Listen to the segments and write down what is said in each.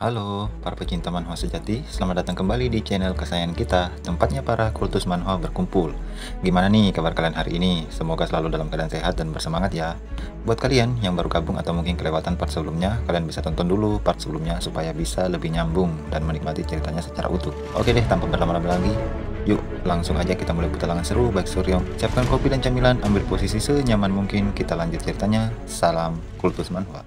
Halo, para pecinta manhwa sejati, selamat datang kembali di channel kesayangan kita, tempatnya para kultus manhwa berkumpul. Gimana nih kabar kalian hari ini? Semoga selalu dalam keadaan sehat dan bersemangat ya. Buat kalian yang baru gabung atau mungkin kelewatan part sebelumnya, kalian bisa tonton dulu part sebelumnya supaya bisa lebih nyambung dan menikmati ceritanya secara utuh. Oke deh, tanpa berlama-lama lagi, yuk langsung aja kita mulai petualangan seru. Baik Suryong, siapkan kopi dan camilan, ambil posisi senyaman mungkin, kita lanjut ceritanya. Salam kultus manhwa.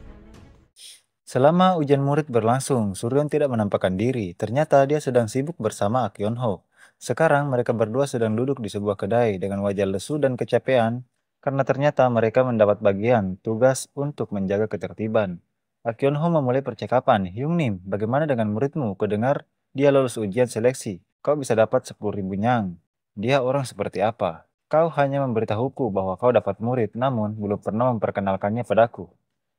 Selama ujian murid berlangsung, Suryon tidak menampakkan diri. Ternyata dia sedang sibuk bersama Akyon Ho. Sekarang mereka berdua sedang duduk di sebuah kedai dengan wajah lesu dan kecapean karena ternyata mereka mendapat bagian tugas untuk menjaga ketertiban. Akyon Ho memulai percakapan, "Hyungnim, bagaimana dengan muridmu? Kudengar dia lulus ujian seleksi. Kau bisa dapat 10.000 nyang. Dia orang seperti apa? Kau hanya memberitahuku bahwa kau dapat murid, namun belum pernah memperkenalkannya padaku.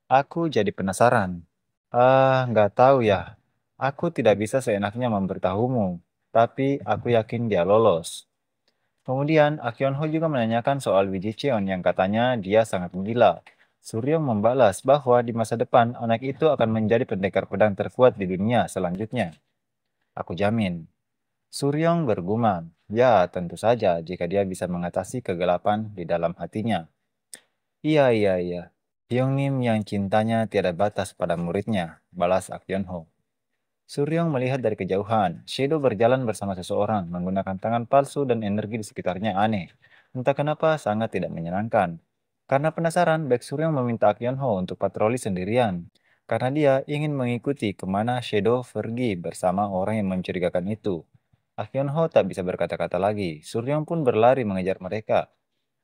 Aku jadi penasaran." Nggak tahu ya. Aku tidak bisa seenaknya memberitahumu, tapi aku yakin dia lolos. Kemudian, Akyon Ho juga menanyakan soal Wiji Cheon yang katanya dia sangat gila. Suryong membalas bahwa di masa depan anak itu akan menjadi pendekar pedang terkuat di dunia selanjutnya. Aku jamin. Suryong bergumam, ya tentu saja jika dia bisa mengatasi kegelapan di dalam hatinya. Iya, iya, iya. Hyungnim yang cintanya tiada batas pada muridnya, balas Akyon Ho. Suryong melihat dari kejauhan. Shadow berjalan bersama seseorang, menggunakan tangan palsu dan energi di sekitarnya aneh. Entah kenapa sangat tidak menyenangkan. Karena penasaran, Baek Suryong meminta Akyon Ho untuk patroli sendirian. Karena dia ingin mengikuti kemana Shadow pergi bersama orang yang mencurigakan itu. Akyon Ho tak bisa berkata-kata lagi. Suryong pun berlari mengejar mereka.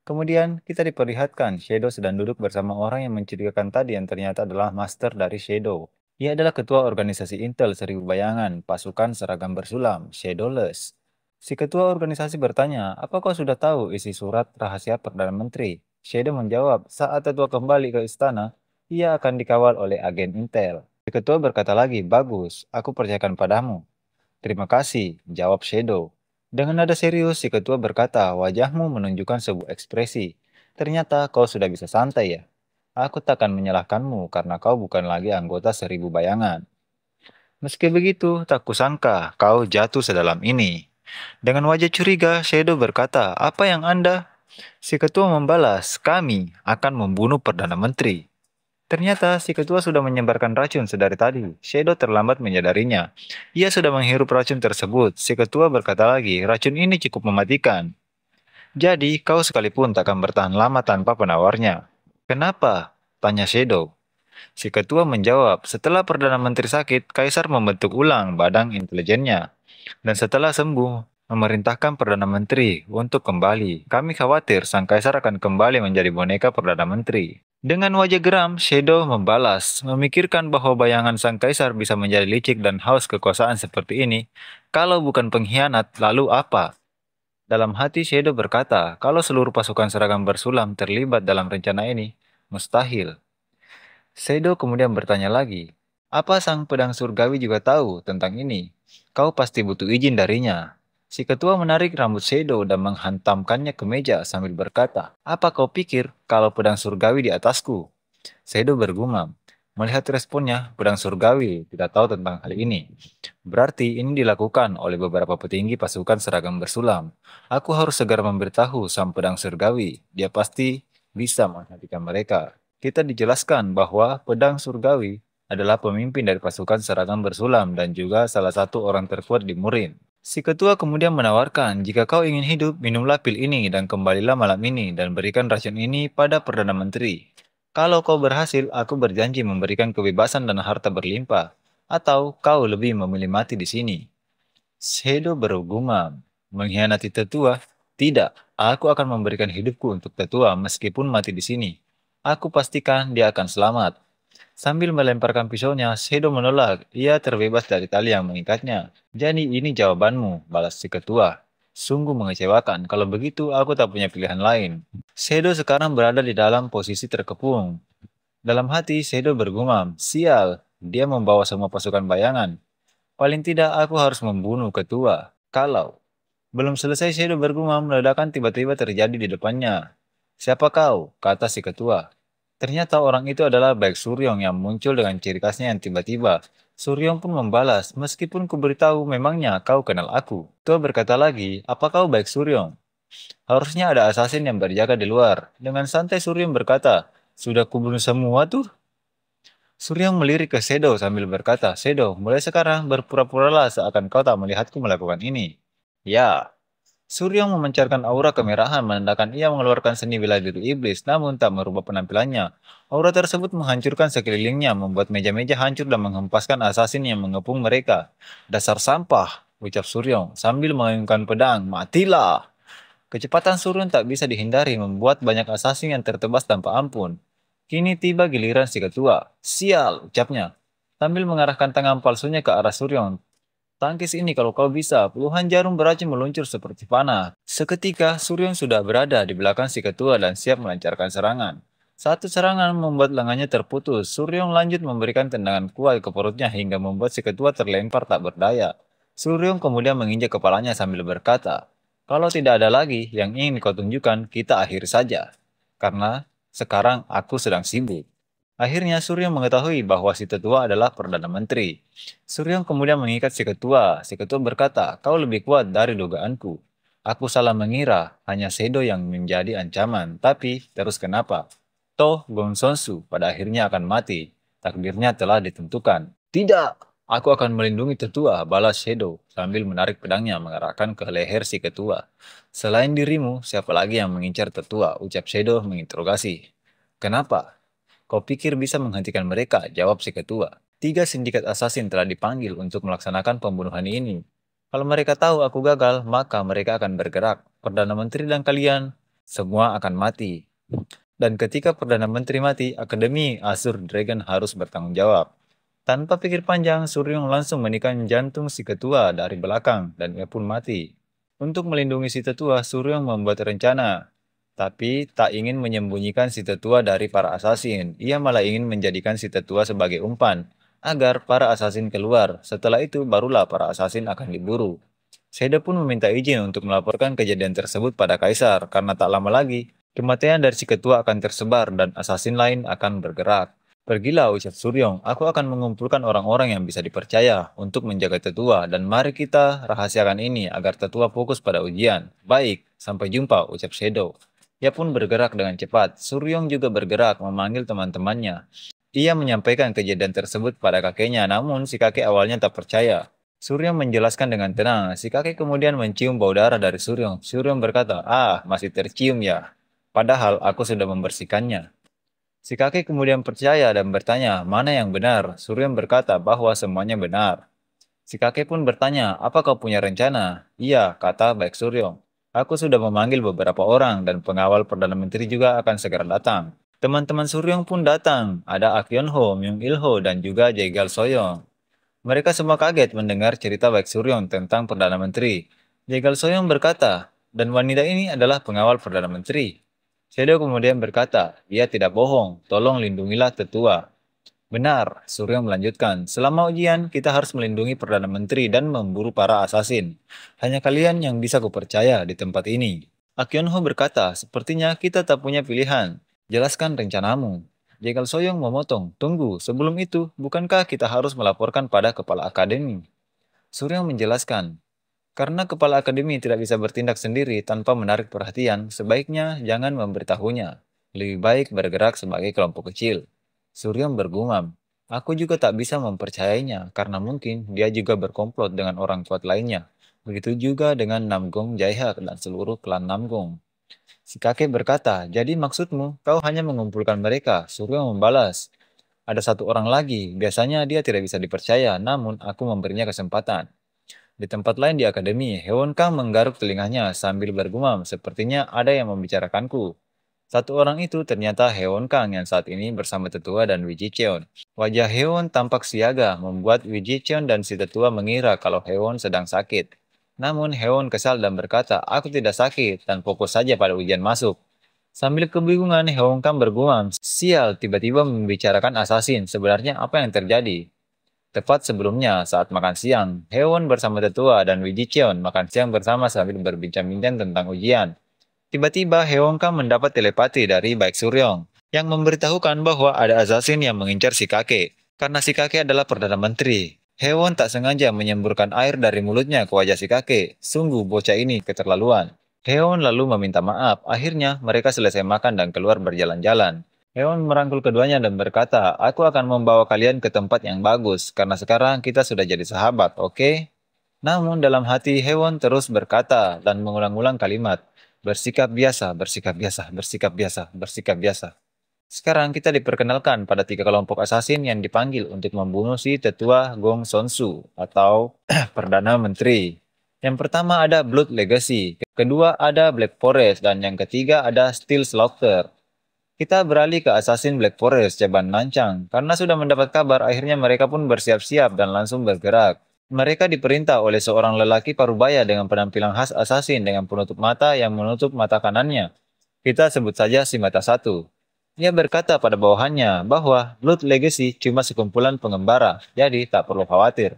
Kemudian, kita diperlihatkan Shadow sedang duduk bersama orang yang mencurigakan tadi yang ternyata adalah master dari Shadow. Ia adalah ketua organisasi Intel 1000 Bayangan, pasukan seragam bersulam, Shadowless. Si ketua organisasi bertanya, "Apa kau sudah tahu isi surat rahasia Perdana Menteri?" Shadow menjawab, "Saat tetua kembali ke istana, ia akan dikawal oleh agen Intel." Si ketua berkata lagi, "Bagus, aku percayakan padamu." "Terima kasih," jawab Shadow. Dengan nada serius, si ketua berkata, "Wajahmu menunjukkan sebuah ekspresi. Ternyata kau sudah bisa santai ya. Aku takkan menyalahkanmu karena kau bukan lagi anggota 1000 Bayangan. Meski begitu, tak kusangka kau jatuh sedalam ini." Dengan wajah curiga, Shadow berkata, "Apa yang Anda?" Si ketua membalas, "Kami akan membunuh Perdana Menteri." Ternyata si ketua sudah menyebarkan racun sedari tadi. Shadow terlambat menyadarinya. Ia sudah menghirup racun tersebut. Si ketua berkata lagi, "Racun ini cukup mematikan. Jadi kau sekalipun takkan bertahan lama tanpa penawarnya." "Kenapa?" tanya Shadow. Si ketua menjawab, "Setelah Perdana Menteri sakit, Kaisar membentuk ulang badan intelijennya. Dan setelah sembuh, memerintahkan Perdana Menteri untuk kembali. Kami khawatir sang Kaisar akan kembali menjadi boneka Perdana Menteri." Dengan wajah geram, Shadow membalas, "Memikirkan bahwa bayangan sang Kaisar bisa menjadi licik dan haus kekuasaan seperti ini. Kalau bukan pengkhianat, lalu apa?" Dalam hati Shadow berkata, kalau seluruh pasukan seragam bersulam terlibat dalam rencana ini, mustahil. Shadow kemudian bertanya lagi, "Apa sang pedang surgawi juga tahu tentang ini? Kau pasti butuh izin darinya." Si ketua menarik rambut Shadow dan menghantamkannya ke meja sambil berkata, "Apa kau pikir kalau pedang surgawi di atasku?" Shadow bergumam. Melihat responnya, pedang surgawi tidak tahu tentang hal ini. Berarti ini dilakukan oleh beberapa petinggi pasukan seragam bersulam. Aku harus segera memberitahu sang pedang surgawi. Dia pasti bisa menghentikan mereka. Kita dijelaskan bahwa pedang surgawi adalah pemimpin dari pasukan seragam bersulam dan juga salah satu orang terkuat di Murin. Si ketua kemudian menawarkan, "Jika kau ingin hidup, minumlah pil ini dan kembalilah malam ini dan berikan racun ini pada Perdana Menteri. Kalau kau berhasil, aku berjanji memberikan kebebasan dan harta berlimpah. Atau kau lebih memilih mati di sini." Shadow bergumam, "Mengkhianati tetua? Tidak, aku akan memberikan hidupku untuk tetua meskipun mati di sini. Aku pastikan dia akan selamat." Sambil melemparkan pisaunya, Shadow menolak. Ia terbebas dari tali yang mengikatnya. "Jadi ini jawabanmu," balas si ketua. "Sungguh mengecewakan. Kalau begitu, aku tak punya pilihan lain." Shadow sekarang berada di dalam posisi terkepung. Dalam hati, Shadow bergumam, "Sial, dia membawa semua pasukan bayangan. Paling tidak aku harus membunuh ketua." Kalau belum selesai Shadow bergumam, ledakan tiba-tiba terjadi di depannya. "Siapa kau?" kata si ketua. Ternyata orang itu adalah Baek Suryong yang muncul dengan ciri khasnya yang tiba-tiba. Suryong pun membalas, meskipun kuberitahu memangnya kau kenal aku. Tua berkata lagi, apa kau baik Suryong? Harusnya ada assassin yang berjaga di luar. Dengan santai Suryong berkata, sudah kubunuh semua tuh. Suryong melirik ke Shadow sambil berkata, Shadow, mulai sekarang berpura-puralah seakan kau tak melihatku melakukan ini. Ya, Suryong memancarkan aura kemerahan menandakan ia mengeluarkan seni bela diri iblis namun tak merubah penampilannya. Aura tersebut menghancurkan sekelilingnya, membuat meja-meja hancur dan menghempaskan assassin yang mengepung mereka. Dasar sampah, ucap Suryong sambil mengayunkan pedang. Matilah! Kecepatan Suryong tak bisa dihindari membuat banyak assassin yang tertebas tanpa ampun. Kini tiba giliran si ketua. Sial, ucapnya. Sambil mengarahkan tangan palsunya ke arah Suryong. Tangkis ini kalau kau bisa, puluhan jarum beracun meluncur seperti panah. Seketika, Suryong sudah berada di belakang si ketua dan siap melancarkan serangan. Satu serangan membuat lengannya terputus. Suryong lanjut memberikan tendangan kuat ke perutnya hingga membuat si ketua terlempar tak berdaya. Suryong kemudian menginjak kepalanya sambil berkata, kalau tidak ada lagi yang ingin kau tunjukkan, kita akhiri saja. Karena sekarang aku sedang sibuk. Akhirnya Suryong mengetahui bahwa si tetua adalah Perdana Menteri. Suryong kemudian mengikat si ketua. Si ketua berkata, kau lebih kuat dari dugaanku. Aku salah mengira, hanya Sedo yang menjadi ancaman. Tapi, terus kenapa? Toh Gong Sonsu pada akhirnya akan mati. Takdirnya telah ditentukan. Tidak, aku akan melindungi tetua, balas Shadow sambil menarik pedangnya mengarahkan ke leher si ketua. Selain dirimu, siapa lagi yang mengincar tetua? Ucap Shadow menginterogasi. Kenapa? Kau pikir bisa menghentikan mereka? Jawab si ketua. 3 sindikat assassin telah dipanggil untuk melaksanakan pembunuhan ini. Kalau mereka tahu aku gagal, maka mereka akan bergerak. Perdana Menteri dan kalian, semua akan mati. Dan ketika Perdana Menteri mati, Akademi Azure Dragon harus bertanggung jawab. Tanpa pikir panjang, Suryong langsung menikam jantung si ketua dari belakang dan ia pun mati. Untuk melindungi si tetua, Suryong membuat rencana. Tapi tak ingin menyembunyikan si tetua dari para assassin. Ia malah ingin menjadikan si tetua sebagai umpan, agar para assassin keluar. Setelah itu barulah para assassin akan diburu. Seda pun meminta izin untuk melaporkan kejadian tersebut pada Kaisar, karena tak lama lagi, kematian dari si ketua akan tersebar dan assassin lain akan bergerak. Pergilah, ucap Suryong, aku akan mengumpulkan orang-orang yang bisa dipercaya untuk menjaga tetua dan mari kita rahasiakan ini agar tetua fokus pada ujian. Baik, sampai jumpa, ucap Shadow. Ia pun bergerak dengan cepat. Suryong juga bergerak memanggil teman-temannya. Ia menyampaikan kejadian tersebut pada kakeknya, namun si kakek awalnya tak percaya. Suryong menjelaskan dengan tenang. Si kakek kemudian mencium bau darah dari Suryong. Suryong berkata, masih tercium ya. Padahal aku sudah membersihkannya. Si kakek kemudian percaya dan bertanya, mana yang benar? Suryong berkata bahwa semuanya benar. Si kakek pun bertanya, apa kau punya rencana? Iya, kata Baek Suryong. Aku sudah memanggil beberapa orang dan pengawal Perdana Menteri juga akan segera datang. Teman-teman Suryong pun datang. Ada Akyon Ho, Myung Il Ho, dan juga Jegal Soyong. Mereka semua kaget mendengar cerita Baek Suryong tentang Perdana Menteri. Jegal Soyong berkata, dan wanita ini adalah pengawal Perdana Menteri. Shadow kemudian berkata, dia tidak bohong, tolong lindungilah tetua. Benar, Suryo melanjutkan. Selama ujian, kita harus melindungi Perdana Menteri dan memburu para assassin. Hanya kalian yang bisa kupercaya di tempat ini. Akionho berkata, sepertinya kita tak punya pilihan. Jelaskan rencanamu. Jegal Soyong memotong. Tunggu, sebelum itu, bukankah kita harus melaporkan pada Kepala Akademi? Suryo menjelaskan, karena Kepala Akademi tidak bisa bertindak sendiri tanpa menarik perhatian, sebaiknya jangan memberitahunya. Lebih baik bergerak sebagai kelompok kecil. Suryong bergumam, aku juga tak bisa mempercayainya karena mungkin dia juga berkomplot dengan orang kuat lainnya. Begitu juga dengan Namgong Jaihak dan seluruh klan Namgong. Si kakek berkata, jadi maksudmu kau hanya mengumpulkan mereka? Suryong membalas, ada satu orang lagi, biasanya dia tidak bisa dipercaya, namun aku memberinya kesempatan. Di tempat lain di akademi, Hewon Kang menggaruk telinganya sambil bergumam, sepertinya ada yang membicarakanku. Satu orang itu ternyata Hewon Kang yang saat ini bersama tetua dan Wiji Cheon. Wajah Hewon tampak siaga, membuat Wiji Cheon dan si tetua mengira kalau Hewon sedang sakit. Namun Hewon kesal dan berkata, aku tidak sakit dan fokus saja pada ujian masuk. Sambil kebingungan, Hewon Kang bergumam, sial tiba-tiba membicarakan assassin, sebenarnya apa yang terjadi? Tepat sebelumnya, saat makan siang, Hewon bersama tetua dan Wiji Cheon makan siang bersama sambil berbincang-bincang tentang ujian. Tiba-tiba Hewon Kang mendapat telepati dari Baek Suryong yang memberitahukan bahwa ada assassin yang mengincar si kakek. Karena si kakek adalah Perdana Menteri. Hewon tak sengaja menyemburkan air dari mulutnya ke wajah si kakek. Sungguh bocah ini keterlaluan. Hewon lalu meminta maaf. Akhirnya mereka selesai makan dan keluar berjalan-jalan. Hewon merangkul keduanya dan berkata, "Aku akan membawa kalian ke tempat yang bagus, karena sekarang kita sudah jadi sahabat, oke?" Namun dalam hati Hewon terus berkata dan mengulang-ulang kalimat, "Bersikap biasa, bersikap biasa, bersikap biasa, bersikap biasa." Sekarang kita diperkenalkan pada 3 kelompok asasin yang dipanggil untuk membunuh si tetua Gong Sonsu atau Perdana Menteri. Yang pertama ada Blood Legacy, kedua ada Black Forest, dan yang ketiga ada Steel Slaughter. Kita beralih ke Assassin Black Forest, Caban Nancang. Karena sudah mendapat kabar, akhirnya mereka pun bersiap-siap dan langsung bergerak. Mereka diperintah oleh seorang lelaki parubaya dengan penampilan khas assassin dengan penutup mata yang menutup mata kanannya. Kita sebut saja si mata satu. Ia berkata pada bawahannya bahwa Blood Legacy cuma sekumpulan pengembara, jadi tak perlu khawatir.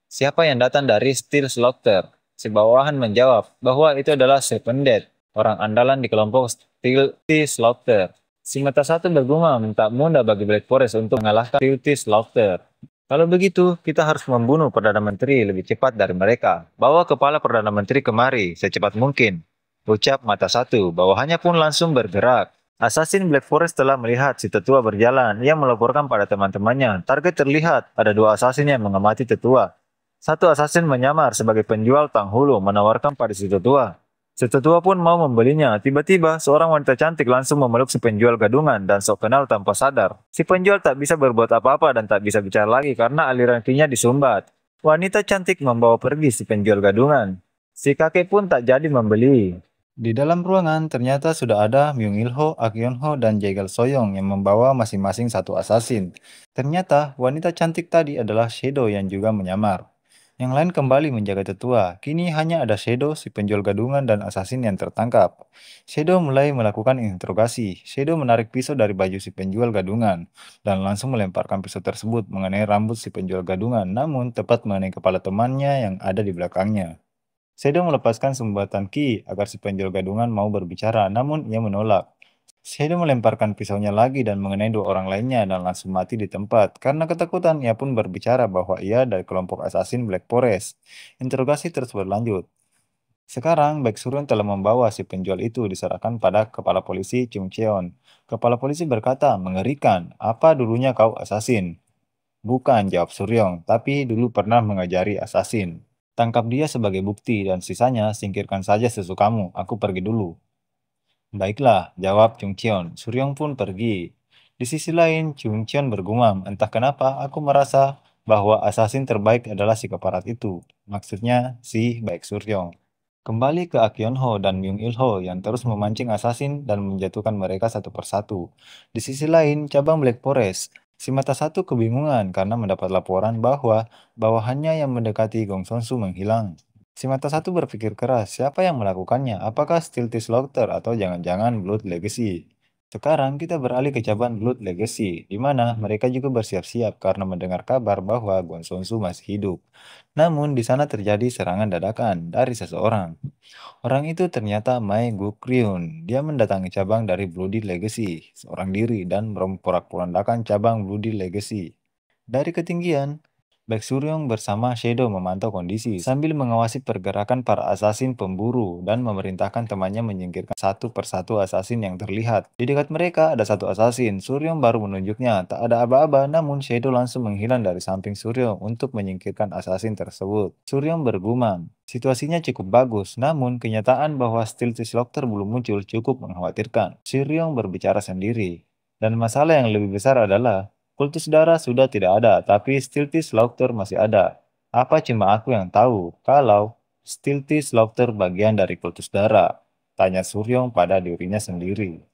Siapa yang datang dari Steel Slaughter? Si bawahan menjawab bahwa itu adalah Seven Dead, orang andalan di kelompok Steel Slaughter. Si mata satu bergumam tak mudah bagi Black Forest untuk mengalahkan Steel Slaughter. Kalau begitu, kita harus membunuh Perdana Menteri lebih cepat dari mereka. Bawa kepala Perdana Menteri kemari secepat mungkin. Ucap mata satu, bawahannya pun langsung bergerak. Assassin Black Forest telah melihat si tetua berjalan. Ia melaporkan pada teman-temannya. Target terlihat, ada 2 assassin yang mengamati tetua. Satu assassin menyamar sebagai penjual tanghulu menawarkan pada si tetua. Si tetua pun mau membelinya. Tiba-tiba, seorang wanita cantik langsung memeluk si penjual gadungan dan sok kenal tanpa sadar. Si penjual tak bisa berbuat apa-apa dan tak bisa bicara lagi karena aliran ki-nya disumbat. Wanita cantik membawa pergi si penjual gadungan. Si kakek pun tak jadi membeli. Di dalam ruangan, ternyata sudah ada Myung Il-ho, Ak Yeon-ho, dan Jae Soyoung yang membawa masing-masing satu assassin. Ternyata, wanita cantik tadi adalah Shadow yang juga menyamar. Yang lain kembali menjaga tetua. Kini hanya ada Shadow, si penjual gadungan, dan assassin yang tertangkap. Shadow mulai melakukan interogasi. Shadow menarik pisau dari baju si penjual gadungan, dan langsung melemparkan pisau tersebut mengenai rambut si penjual gadungan, namun tepat mengenai kepala temannya yang ada di belakangnya. Shadow melepaskan sumbatan Ki agar si penjual gadungan mau berbicara, namun ia menolak. Shadow melemparkan pisaunya lagi dan mengenai 2 orang lainnya dan langsung mati di tempat. Karena ketakutan, ia pun berbicara bahwa ia dari kelompok assassin Black Forest. Interogasi terus berlanjut. Sekarang, Baek Surun telah membawa si penjual itu diserahkan pada Kepala Polisi Chung Cheon. Kepala Polisi berkata, "Mengerikan, apa dulunya kau assassin?" "Bukan," jawab Suryong, "tapi dulu pernah mengajari assassin. Tangkap dia sebagai bukti dan sisanya singkirkan saja sesukamu, aku pergi dulu." "Baiklah," jawab Chung Cheon. Suryong pun pergi. Di sisi lain, Chung Cheon bergumam, "Entah kenapa aku merasa bahwa assassin terbaik adalah si keparat itu." Maksudnya si Baek Suryong. Kembali ke Ak Yeon-ho dan Myung Il-ho yang terus memancing assassin dan menjatuhkan mereka satu persatu. Di sisi lain, cabang Black Forest. Si mata satu kebingungan karena mendapat laporan bahwa bawahannya yang mendekati Gong Sonsu menghilang. Si mata satu berpikir keras, siapa yang melakukannya? Apakah Stealthy Slaughter atau jangan-jangan Blood Legacy? Sekarang kita beralih ke cabang Blood Legacy, di mana mereka juga bersiap-siap karena mendengar kabar bahwa Gong Sonsu masih hidup. Namun di sana terjadi serangan dadakan dari seseorang. Orang itu ternyata Mae Gukryun. Dia mendatangi cabang dari Bloody Legacy, seorang diri, dan memporak-porandakan cabang Bloody Legacy. Dari ketinggian, Baek Suryong bersama Shadow memantau kondisi sambil mengawasi pergerakan para assassin pemburu dan memerintahkan temannya menyingkirkan satu persatu assassin yang terlihat. Di dekat mereka ada satu assassin. Suryong baru menunjuknya. Tak ada aba-aba, namun Shadow langsung menghilang dari samping Suryong untuk menyingkirkan assassin tersebut. Suryong bergumam, situasinya cukup bagus, namun kenyataan bahwa Stealthy Slaughter belum muncul cukup mengkhawatirkan. Suryong berbicara sendiri. Dan masalah yang lebih besar adalah kultus darah sudah tidak ada, tapi Stealthy Slaughter masih ada. Apa cuma aku yang tahu kalau Stealthy Slaughter bagian dari kultus darah? Tanya Suryong pada dirinya sendiri.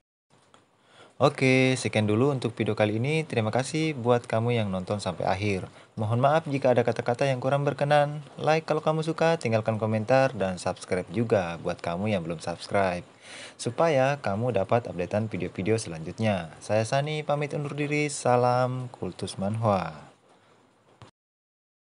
Oke, sekian dulu untuk video kali ini. Terima kasih buat kamu yang nonton sampai akhir. Mohon maaf jika ada kata-kata yang kurang berkenan. Like kalau kamu suka, tinggalkan komentar, dan subscribe juga buat kamu yang belum subscribe. Supaya kamu dapat updatean video-video selanjutnya. Saya Sani, pamit undur diri. Salam Kultus Manhwa.